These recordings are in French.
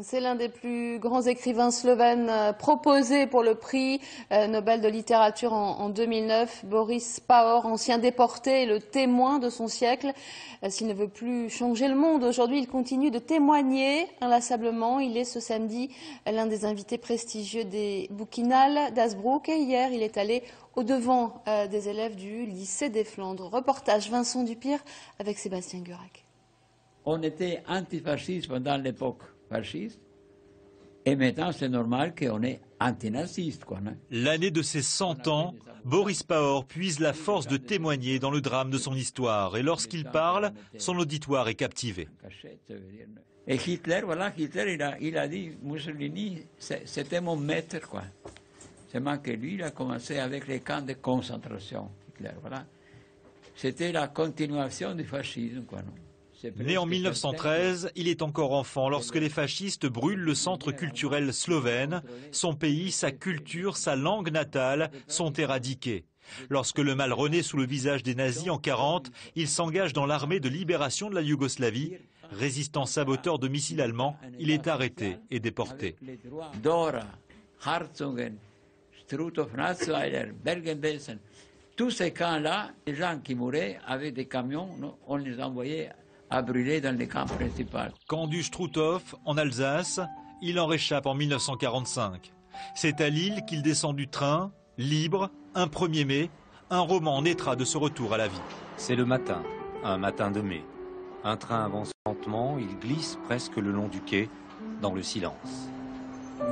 C'est l'un des plus grands écrivains slovènes proposés pour le prix Nobel de littérature en 2009. Boris Pahor, ancien déporté, le témoin de son siècle. S'il ne veut plus changer le monde, aujourd'hui il continue de témoigner inlassablement. Il est ce samedi l'un des invités prestigieux des Bouquinales d'Hazebrouck. Et hier, il est allé au-devant des élèves du lycée des Flandres. Reportage Vincent Dupire avec Sébastien Gurac. On était antifasciste pendant l'époque fasciste, et maintenant c'est normal qu'on est antinaziste. L'année de ses 100 ans, Boris Pahor puise la force de témoigner dans le drame de son histoire, et lorsqu'il parle, son auditoire est captivé. Et Hitler, voilà, il a dit, Mussolini, c'était mon maître, quoi. Seulement que lui, il a commencé avec les camps de concentration, Hitler, voilà. C'était la continuation du fascisme, quoi, non? Né en 1913, il est encore enfant lorsque les fascistes brûlent le centre culturel slovène. Son pays, sa culture, sa langue natale sont éradiqués. Lorsque le mal renaît sous le visage des nazis en 1940, il s'engage dans l'armée de libération de la Yougoslavie. Résistant saboteur de missiles allemands, il est arrêté et déporté. Dora, Hartzungen, Struthof-Natzweiler, Bergen-Belsen, tous ces camps-là, les gens qui mouraient avec des camions, on les envoyait à brûler dans les camps principaux. Camp du Struthof, en Alsace, il en réchappe en 1945. C'est à Lille qu'il descend du train, libre, un 1er mai. Un roman naîtra de ce retour à la vie. C'est le matin, un matin de mai. Un train avance lentement, il glisse presque le long du quai, dans le silence.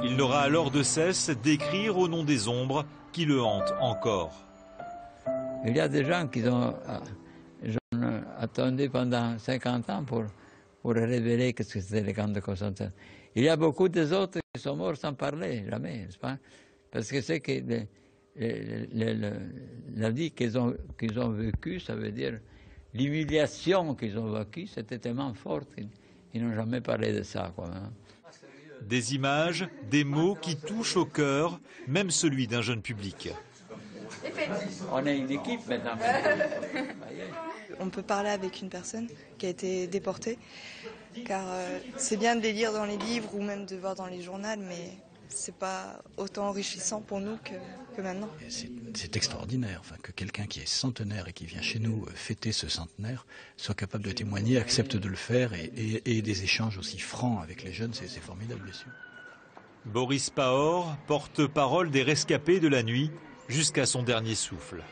Il n'aura alors de cesse d'écrire au nom des ombres qui le hantent encore. Il y a des gens qui ont attendu pendant 50 ans pour révéler ce que c'était les camps de concentration. Il y a beaucoup des autres qui sont morts sans parler, jamais, n'est-ce pas? Parce que c'est que la vie qu'ils ont vécue, ça veut dire l'humiliation qu'ils ont vécue, c'était tellement fort qu'ils n'ont jamais parlé de ça, quoi, hein. Des images, des mots qui touchent au cœur, même celui d'un jeune public. On est une équipe maintenant. On peut parler avec une personne qui a été déportée, car c'est bien de les lire dans les livres ou même de voir dans les journaux, mais c'est pas autant enrichissant pour nous que maintenant. C'est extraordinaire, enfin, que quelqu'un qui est centenaire et qui vient chez nous fêter ce centenaire soit capable de témoigner, accepte de le faire et des échanges aussi francs avec les jeunes, c'est formidable, bien sûr. Boris Pahor, porte-parole des rescapés de la nuit, jusqu'à son dernier souffle.